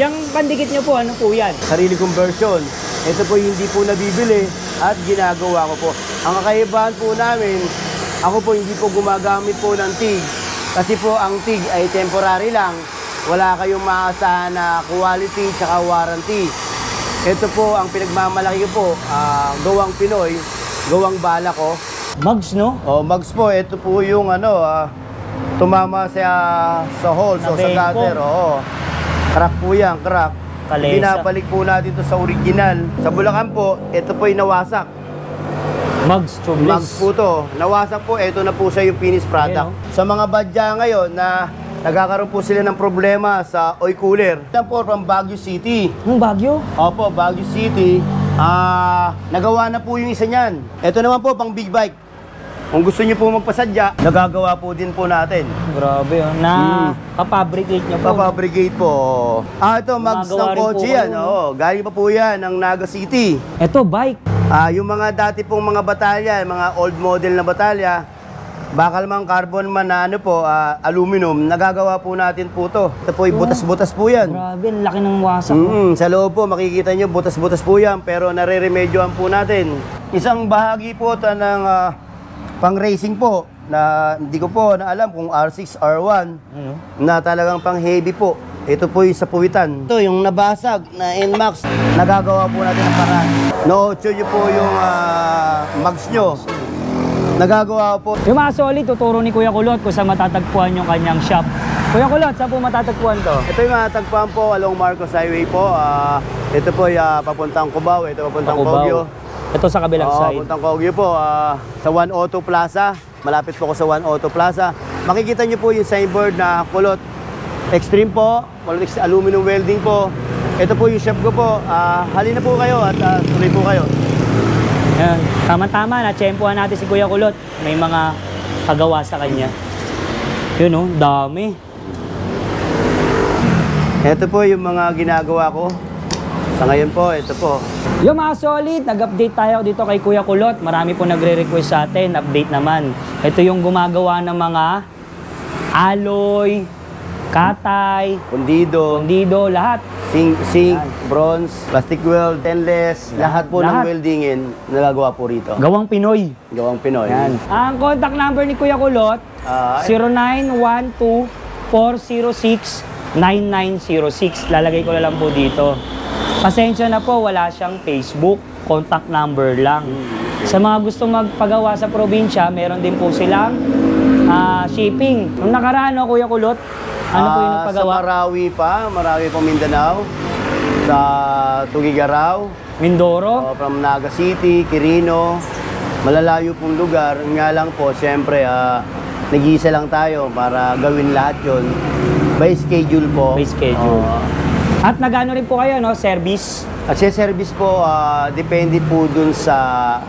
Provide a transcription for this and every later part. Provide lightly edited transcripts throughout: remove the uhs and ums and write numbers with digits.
Yung pandikit nyo po, ano po yan? Sarili kong version. Ito po hindi po nabibili at ginagawa ko po. Ang kakaibahan po namin, ako po hindi po gumagamit po ng TIG. Kasi po ang TIG ay temporary lang. Wala kayong maasahan na quality tsaka warranty. Ito po ang pinagmamalaki ko po, gawang Pinoy, gawang bala ko. Mugs, no? O, mugs po, ito po yung tumama sa holes o sa gutter. Oo. Crack po yan, crack. Kalesa. Binabalik po natin ito sa original. Sa Bulacan po, ito po yung nawasak. Mugs, tubeless. Mugs po to. Nawasak po, ito na po sa yung finished product. Sa mga badya ngayon na nagkakaroon po sila ng problema sa oil cooler. Yan po from Baguio City. Baguio? Opo, Baguio City. Nagawa na po yung isa niyan. Ito naman po, pang big bike. Kung gusto niyo po magpasadya, nagagawa po din po natin. Grabe, oh. Kapabricate nyo po. Kapabricate po. Ito, mugs ng kotse yan. Oo, galing pa po yan ng Naga City. Ito, bike. Yung mga dati pong mga batalya, mga old model na batalya, bakal man carbon man na aluminum, nagagawa po natin po to. Ito po, butas-butas po yan. Grabe, ang laki ng wasak. Sa loob po, makikita nyo, butas-butas po yan, pero nare-remedyoan po natin. Isang bahagi po ito ng pang racing po, na hindi ko po na alam kung R6, R1, na talagang pang heavy po. Ito po yung sa puwitan. Ito yung nabasag na NMAX, nagagawa po natin ang paraan. No-8 nyo po yung mags nyo. Nagagawa po. Yung mga solid, tuturo ni Kuya Kulot kung saan matatagpuan yung kanyang shop. Kuya Kulot, saan po matatagpuan to? Ito yung matatagpuan po along Marcos Highway po. Ito po yung papuntang Cubao, ito papuntang Baguio. Ito sa kabilang side. Papuntang Baguio po, sa One Auto Plaza. Malapit po ko sa One Auto Plaza. Makikita nyo po yung signboard na Kulot Extreme po, Kulot Aluminum Welding po. Ito po yung shop ko po. Halina po kayo at tuloy po kayo. Ayan. Tama-tama, na-tsempuhan natin si Kuya Kulot. May mga kagawa sa kanya. Yun oh, dami. Ito po yung mga ginagawa ko. Sa ngayon po, ito po. Yung mga solid, nag-update tayo dito kay Kuya Kulot. Marami po nagre-request sa atin, update naman. Ito yung gumagawa ng mga alloy, katay, Pundido, lahat. Zinc, bronze, plastic weld, stainless, lahat po ng weldingin nagagawa po rito. Gawang Pinoy. Gawang Pinoy. Yan. Ang contact number ni Kuya Kulot, 0912-406-9906. Lalagay ko na lang po dito. Pasensya na po, wala siyang Facebook, contact number lang. Sa mga gusto magpagawa sa probinsya, meron din po silang shipping. Nung nakaraan, no, Kuya Kulot, ano po yung nagpagawa? Sa Marawi pa Mindanao, sa Tugigaraw, Mindoro? From Naga City, Quirino, malalayo pong lugar. Nga lang po, siyempre, nag-iisa lang tayo para gawin lahat yon by schedule po. By schedule. At nagano rin po kayo, no? Service? Kasi service po, depende po dun sa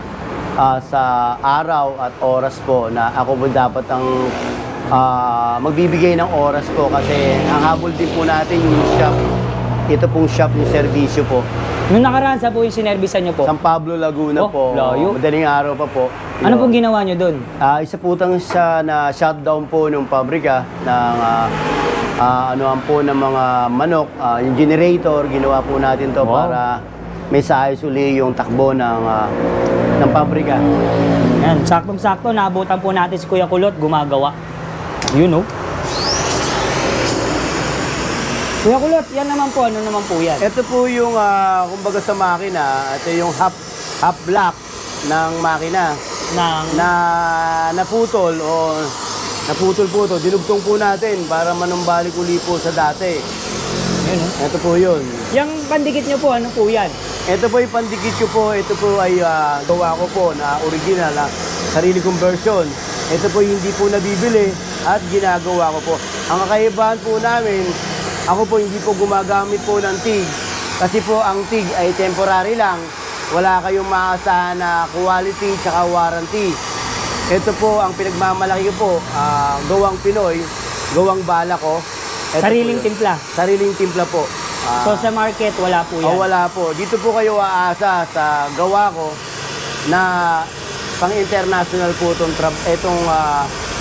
araw at oras po na ako po dapat ang magbibigay ng oras po kasi ang habol din po natin yung shop. Ito pong shop yung servisyo po. Nung nakaraan, sa po yung sinervisan nyo po? San Pablo, Laguna po. Layo. Madaling araw pa po. Ano pong ginawa nyo dun? Isa po siya na shutdown po ng pabrika ng anuhan po ng mga manok. Yung generator, ginawa po natin to para may saayos uli yung takbo ng pabrika. Yan, saktong-sakto, naabutan po natin si Kuya Kulot, gumagawa. Yun, no? Kuya Kulot, yan naman po, ano naman po yan? Ito po yung, kumbaga sa makina, ito yung half block ng makina na naputol o naputol po ito. Dinugtong po natin para manumbalik uli po sa dati. Yun, no? Ito po yun. Yung pandikit nyo po, ano po yan? Ito po yung pandikit ko po. Ito po ay gawa ko po na original, na sarili kong version. Ito po hindi po nabibili at ginagawa ko po. Ang kakaibahan po namin, ako po hindi po gumagamit po ng TIG. Kasi po ang TIG ay temporary lang. Wala kayong maasahan na quality tsaka warranty. Ito po ang pinagmamalaki ko po, gawang Pinoy, gawang bala ko. Ito Sariling po timpla? Sariling timpla po. So sa market, wala po yan? Wala po. Dito po kayo aasa sa gawa ko na pang-international po itong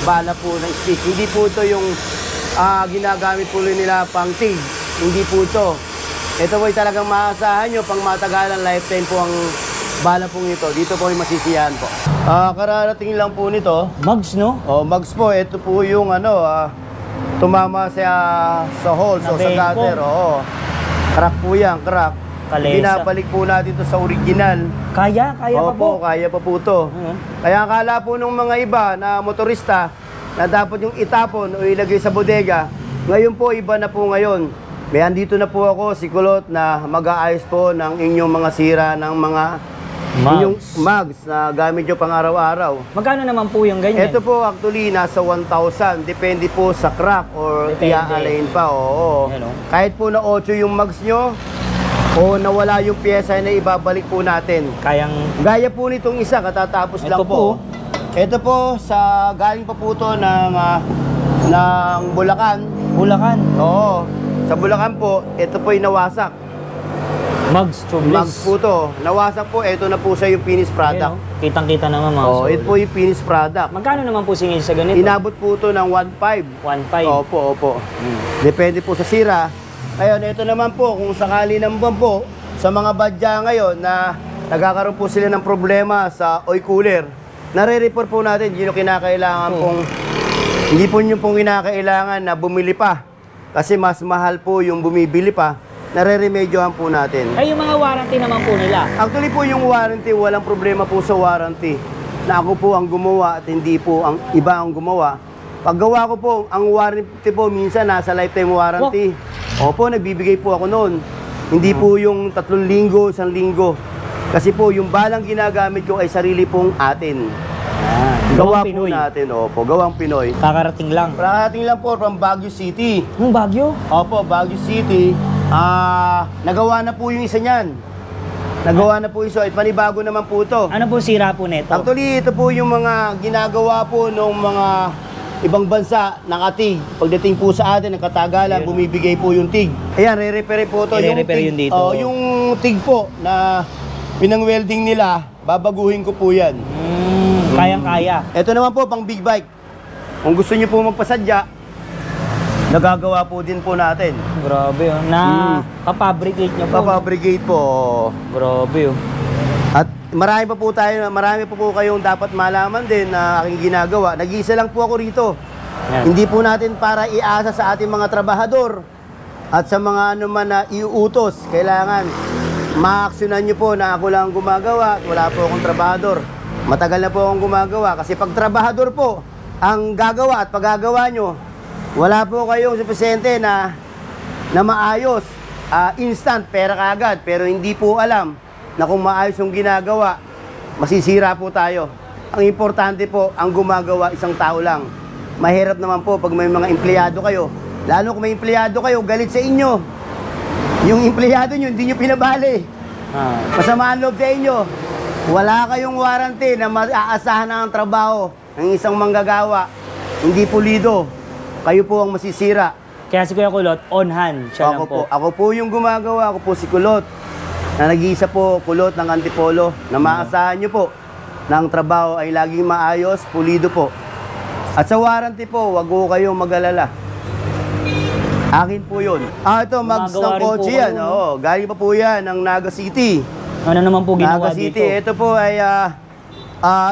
bala po ng stick. Hindi po ito yung ginagamit po nila pang TIG. Hindi po ito. ito po ay talagang maasahan nyo, pang matagalan lifetime po ang bala pong ito. Dito po ay masisiyahan po. Kararating lang po nito. Mugs, no? Mags po, ito po yung tumama sa holes o sa Nabengko. gutter. Crack po yan, crack. Kalesa. Binabalik po natin ito sa original. Kaya pa po. Kaya pa po ito. Kaya akala po nung mga iba na motorista na dapat yung itapon o ilagay sa bodega, ngayon po iba na po ngayon. May andito na po ako, si Kulot, na mag-aayos po ng inyong mga sira ng mga inyong mugs na gamit nyo pang araw-araw. Magkano naman po yung ganyan? Ito po actually nasa 1,000. Depende po sa crack or Depende. i-align pa. Oo. Ayan, oh. Kahit po na 8 yung mugs nyo o nawala yung pyesa na ibabalik po natin. Kayang... Gaya po nitong isa, katatapos Ito lang po. Ito po, galing pa po ito ng Bulacan. Bulacan. Oo. Sa Bulacan po, ito po yung nawasak. Mugs, tubeless. Mugs po to. Nawasak po, ito na po siya yung finished product. Ayan, oh. Kitang-kita naman mga Oo, ito po yung finished product. Magkano naman po singil sa ganito? Inabot po ito ng 1,500. 1.5. Opo. Depende po sa sira. Ngayon, ito naman po, kung sakali naman po, sa mga badya ngayon na nagkakaroon po sila ng problema sa oil cooler, nare-repair po natin, hindi nyo kinakailangan hindi po nyo pong kinakailangan na bumili pa. Kasi mas mahal po yung bumibili pa, nare-remedyohan po natin. Ay, yung mga warranty naman po nila. Actually po yung warranty, walang problema po sa warranty. Na ako po ang gumawa at hindi po ang iba ang gumawa. Paggawa ko po, ang warranty po minsan nasa lifetime warranty. Opo, nagbibigay po ako noon. Hindi po yung 3 linggo, 1 linggo. Kasi po yung balang ginagamit ko ay sarili pong atin. Gawa po natin, opo, gawang Pinoy. Kakarating lang. Kakarating lang po from Baguio City. Baguio? Opo, Baguio City. Nagawa na po yung isa niyan. Nagawa na po iso. At panibago naman po ito. Ano po sira po neto? Actually, ito po yung mga ginagawa po ng mga ibang bansa ng atig. Pagdating po sa atin, ng katagalan, bumibigay po yung tig. Ayan, re-repair po ito. I-re-repair yun dito. Yung tig po na pinang-welding nila, babaguhin ko po yan. Kayang-kaya. Ito naman po, pang big bike. Kung gusto nyo po magpasadya, nagagawa po din po natin. Grabe, oh. Kapabricate nyo po. Papabrigate po. Grabe, oh. At marami pa po kayong dapat malaman din na aking ginagawa. Nag-iisa lang po ako rito. Yan. Hindi po natin para iasa sa ating mga trabahador at sa mga ano man na iuutos. Kailangan ma-aksyonan nyo po na ako lang gumagawa at wala po akong trabahador. Matagal na po akong gumagawa kasi pag trabahador po ang gagawa at paggagawa nyo, wala po kayong supisente na maayos, instant, pera kaagad, pero hindi po alam na kung maayos yung ginagawa, masisira po tayo. Ang importante po, ang gumagawa isang tao lang. Mahirap naman po pag may mga empleyado kayo. Lalo kung may empleyado kayo, galit sa inyo. Yung empleyado nyo, hindi nyo pinabali. Masama ang loob sa inyo. Wala kayong warranty na maaasahan na ang trabaho ng isang manggagawa. Hindi pulido. Kayo po ang masisira. Kaya si Kuya Kulot, on hand. Siya lang po. Ako po yung gumagawa. Ako po si Kulot. Na nag-iisa po, Kulot ng Antipolo. Na maasahan nyo po na ang trabaho ay laging maayos, pulido po. At sa warranty po, wag po kayong mag-alala. Akin po yun. Ito, mags ng kotse yan. Oo, galing pa po yan ng Naga City. Ano naman po ginawa Naga City, dito? ito po ay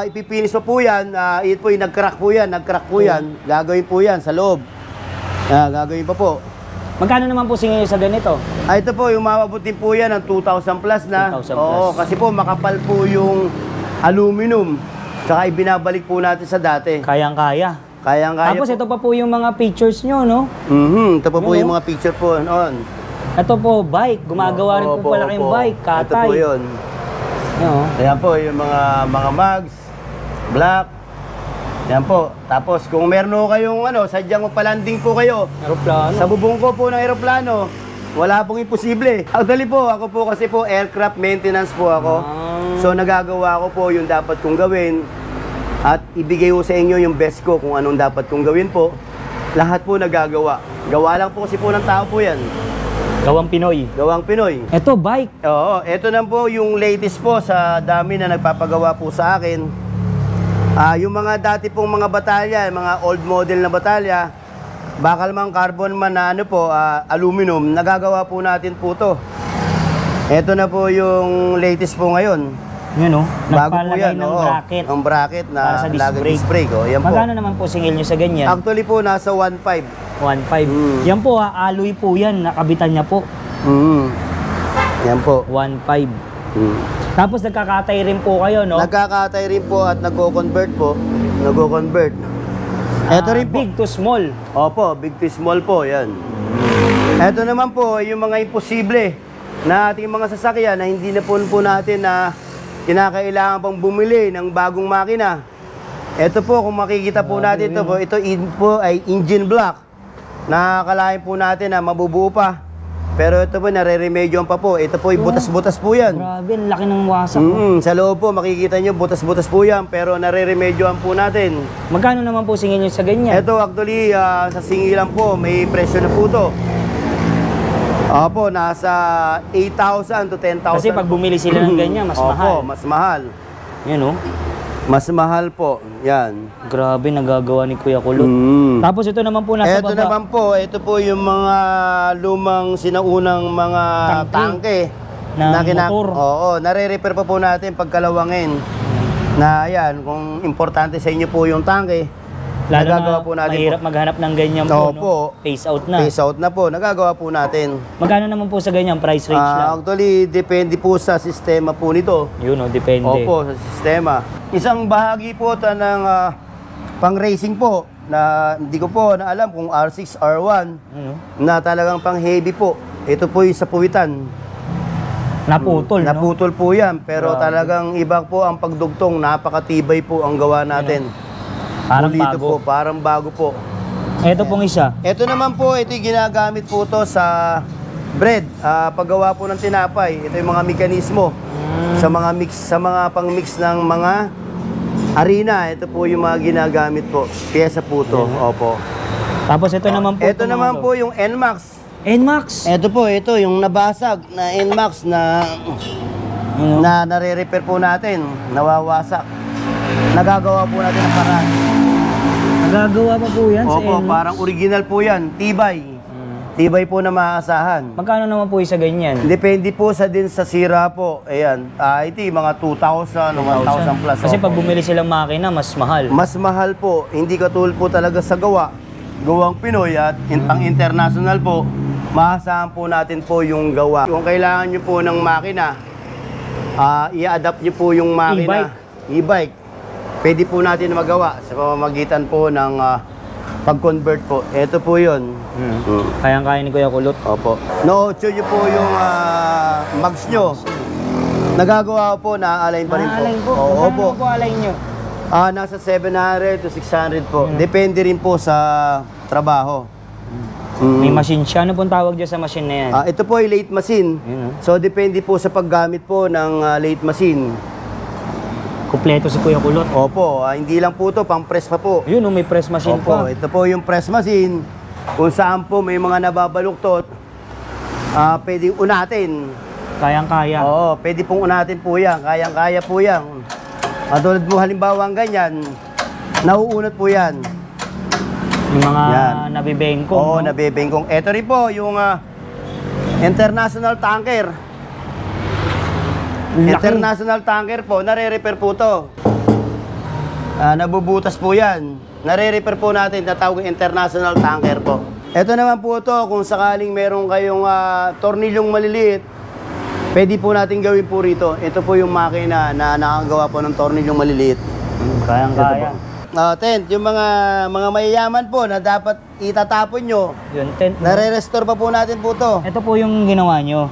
ipipinis po yan. Ito po yung nag-crack po yan. Gagawin po yan sa loob. Gagawin pa po. Magkano naman po singil sa ganito? Ito po, yung mapabutin po yan ng 2,000 plus na. 2,000 plus. Oo, kasi po makapal po yung aluminum. Tsaka ibinabalik po natin sa dati. Kayang-kaya. Kayang-kaya Tapos po. ito pa po yung mga pictures nyo, no? Ito pa po yung mga picture po noon. Ito po, bike. Gumagawa rin po pala kayong bike. Katay. Ito po yun. Yan, Ayan po, yung mga mugs, black. Yan po. Tapos kung meron ho kayong sadyang palanding po kayo aeroplano. sa bubong ko po ng aeroplano, wala pong imposible. Actually po, ako po kasi po aircraft maintenance po ako. So nagagawa ko po yung dapat kong gawin at ibigay ko sa inyo yung best ko kung anong dapat kong gawin po. Lahat po nagagawa. Gawa lang po kasi po ng tao po yan. Gawang Pinoy. Gawang Pinoy. Ito, bike. Oo, ito na po yung latest po sa dami na nagpapagawa po sa akin. Yung mga dati pong mga batalya, mga old model na batalya, bakal man carbon man na ano po, aluminum, nagagawa po natin po to. Ito na po yung latest po ngayon. Yun o, Bago po nagpalagay yan, ng oo. bracket. Ang bracket Para na sa disc lagay brake. disc brake. Oh, yan po. Magkano naman po singil nyo sa ganyan? Actually po, nasa 1.5. 1.5. Yan po alloy po yan, nakabitan niya po. Yan po. 1.5. Tapos nagkakatay rin po kayo, no? Nagkakatay rin po at nagko-convert po. Nagko-convert. Ito rin po. Big to small. Opo, big to small po, yan. Ito naman po, yung mga imposible na ating mga sasakyan na hindi na po natin na kinakailangan pang bumili ng bagong makina. Ito po, kung makikita po natin ito po, ito po ay engine block. Nakakalain po natin na mabubuo pa. Pero ito po, nare-remedyoan pa po. Ito po, butas-butas po yan. Grabe, ang laki ng wasak. Sa loob po, makikita nyo, butas-butas po yan. Pero nare-remedyoan po natin. Magkano naman po singil nyo sa ganyan? Ito actually, sa singilan po, may presyo na po to. Opo, nasa 8,000 to 10,000. Kasi pag bumili sila ng ganyan, mas mahal. Opo, mas mahal. Yan o. Mas mahal po. Yan. Grabe, nagagawa ni Kuya Kulot. Tapos ito naman po nasa Ito baba. naman po, ito po yung mga lumang sinaunang mga tangke na motor. Oo, nare-repair pa po natin pagkalawangin. Na yan, kung importante sa inyo po yung tangke, Lalo nagagawa na po natin mahirap maghanap ng ganyan Opo. po, no? Phase out na. Phase out na po, nagagawa po natin. Magkano naman po sa ganyan? Price range lang? Actually, depende po sa sistema po nito. Yun o, depende. Opo, sa sistema. Isang bahagi po ito ng pang-racing po na hindi ko po na alam kung R6, R1 na talagang pang-heavy po. Ito po yung sa puwitan. Naputol, no? Naputol po yan, pero Grabe. talagang iba po ang pagdugtong. Napakatibay po ang gawa natin. Parang Pulido bago. po, parang bago po. Ito pong isa. Ito naman po, ito yung ginagamit po to sa bread. Paggawa po ng tinapay. Ito yung mga mekanismo sa mga pang-mix ng mga harina. Ito po yung mga ginagamit po. Piyesa po to. Opo. Tapos ito naman po. Ito naman po yung NMAX. NMAX. Ito po, ito yung nabasag na NMAX na nare-repair po natin. Nawawasak. Nagagawa po natin ang paraan. Nagagawa pa po yan sa Opo, NMAX? parang original po yan. Tibay. Tibay po na maaasahan. Magkano naman po isa ganyan? Depende po sa din sa sira po. Ayan. Ito yung mga 2,000 o 1,000 plus. Kasi Opo. pag bumili silang makina, mas mahal. Mas mahal po. Hindi katulad po talaga sa gawa. Gawang Pinoy at ang international po, maasahan po natin po yung gawa. Kung kailangan nyo po ng makina, i-adapt nyo po yung makina. E-bike. Pwede po natin magawa sa pamamagitan po ng pag-convert po. Ito po yun. Kayang-kaya ni Kuya Kulot. Opo. No-8 nyo po yung mags nyo. Nagagawa po, na-align pa rin po. Naalign po. Oo, Magkano opo. po align nyo? Nasa 700 to 600 po. Depende rin po sa trabaho. May machine siya. Ano pong tawag dyan sa machine na yan? Ito po ay late machine. Yun, So, depende po sa paggamit po ng late machine. Kompleto si Kuya Kulot. Opo, hindi lang po to, pang-press pa po. Yun, may press machine Opo, pa. ito po yung press machine. Kung saan po may mga nababaluktot, pwedeng unatin. Kayang-kaya. Oo, pwede pong unatin po yan. Kayang-kaya po yan. Tulad mo halimbawa ang ganyan, nauunat po yan. Yung mga Yan. nabibengkong. Oo, no? nabibengkong. Ito rin po, yung international tanker. Laki. International tanker po, nare-repair po to. Nabubutas po yan. Nare-repair po natin, tatawag international tanker po. Ito naman po to, kung sakaling meron kayong tornilyong maliliit, pwede po natin gawin po rito. Ito po yung makina na nakagawa po ng tornilyong maliliit. Kayang-kaya. Tent, yung mga mayayaman po na dapat itatapon nyo, Yun, tent. nare-restore pa po natin po to. Ito po yung ginawa nyo.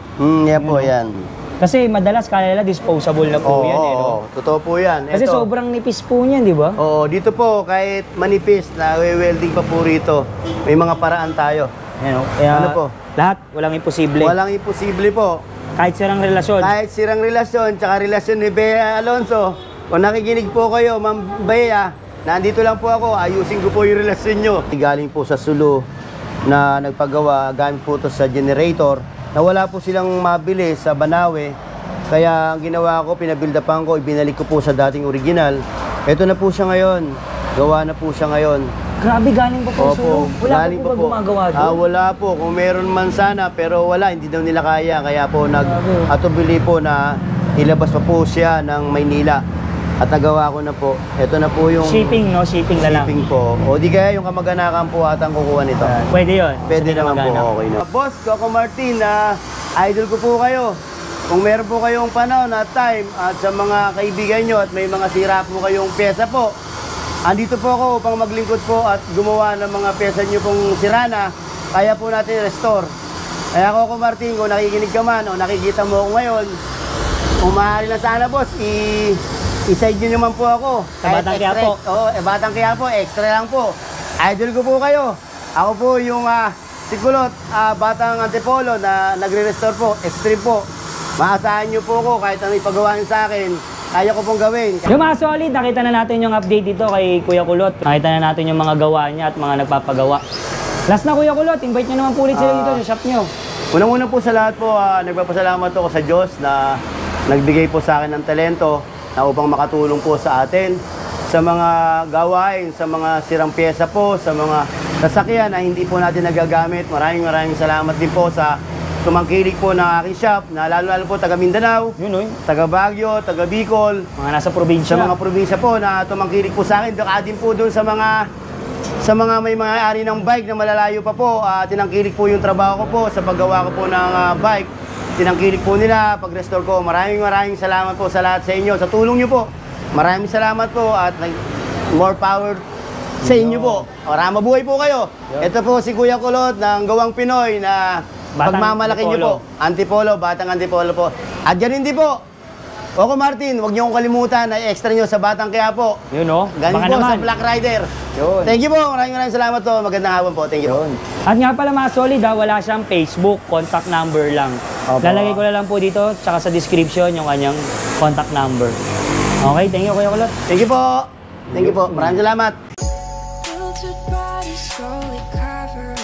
Yan po, yan. Kasi madalas kala nila disposable na po yan. Eh, no? Totoo po yan. Kasi Ito. sobrang nipis po niyan, di ba? Oo, dito po, kahit manipis na welding pa po rito, may mga paraan tayo. Yan, kaya Ano po? lahat, walang imposible. Walang imposible po. Kahit sirang relasyon. Kahit sirang relasyon, tsaka relasyon ni Bea Alonso, kung nakikinig po kayo, Ma'am Bea, nandito lang po ako, ayusin ko po yung relasyon nyo. Galing po sa Sulu na nagpagawa, gamit po to sa generator, na wala po silang mabili sa Banawe. Kaya ang ginawa ko, pinabildapan ko, ibinalik ko po sa dating original. Ito na po siya ngayon. Gawa na po siya ngayon. Grabe, galing pa po sulong. Wala galing pa po ba gumagawa doon? Wala po. Kung meron man sana, pero wala. Hindi daw nila kaya. Kaya po Grabe. atubili po na ilabas pa po siya ng Maynila. At nagawa ko na po. Ito na po yung Shipping, no? Shipping na lang. shipping po. O di kaya yung kamag-anakan po atang kukuha nito. Pwede yun. Pwede Sige, naman po. magana. Okay na. Boss, Coco Martin, idol ko po kayo. Kung meron po kayong panahon at time at sa mga kaibigan nyo at may mga sira po kayong pyesa po, andito po ako upang maglingkod po at gumawa ng mga pyesa nyo pong sira na, kaya po natin restore. Kaya Coco Martin, kung nakikinig ka man o nakikita mo ako ngayon, kung maaari na sana boss, i-side nyo naman po ako. Sa Batang Quiapo. Oo, Batang Quiapo, extra lang po. Idol ko po kayo. Ako po yung si Kulot, Batang Antipolo na nagre-restore po, extreme po. Maasahan nyo po ako kahit ano ipagawa nyo sa akin, kaya ko pong gawin. Yung mga solid, nakita na natin yung update dito kay Kuya Kulot. Nakita na natin yung mga gawa niya at mga nagpapagawa. Last na Kuya Kulot, invite nyo naman po ulit sila dito sa shop nyo. Unang-una po sa lahat po, nagpapasalamat ako sa Diyos na nagbigay po sa akin ng talento na upang makatulong po sa atin sa mga gawain, sa mga sirang pyesa po, sa mga sasakyan na hindi po natin nagagamit. Maraming salamat din po sa tumangkilik po ng aking shop, na lalo-lalo po taga Mindanao, Yun, taga Baguio, taga Bicol, mga nasa probinsya. sa mga probinsya po na tumangkilik po sa akin. Baka din po doon sa mga may mga ari ng bike na malalayo pa po, tinangkilik po yung trabaho ko po sa paggawa ko po ng bike. Tinangkilik po nila pag-restore ko. Maraming salamat po sa lahat sa inyo, sa tulong nyo po. Maraming salamat po at more power sa inyo po. Mabuhay po kayo. Ito po si Kuya Kulot ng Gawang Pinoy na pagmamalaki nyo po. Antipolo, Batang Antipolo po. At yan hindi po. Coco Martin, huwag niyo akong kalimutan na extra nyo sa Batang Quiapo. Yun, no? Galing Baka po naman. sa Black Rider. Yun. Thank you po. Maraming salamat po. Magandang hapon po. Thank you po. At nga pala mga solid, wala siyang Facebook, contact number lang. Opo. Lalagay ko na lang po dito, tsaka sa description yung kanyang contact number. Okay, thank you Kuya Kulot. Thank you po. Thank you po. Maraming salamat. Filtered bodies slowly cover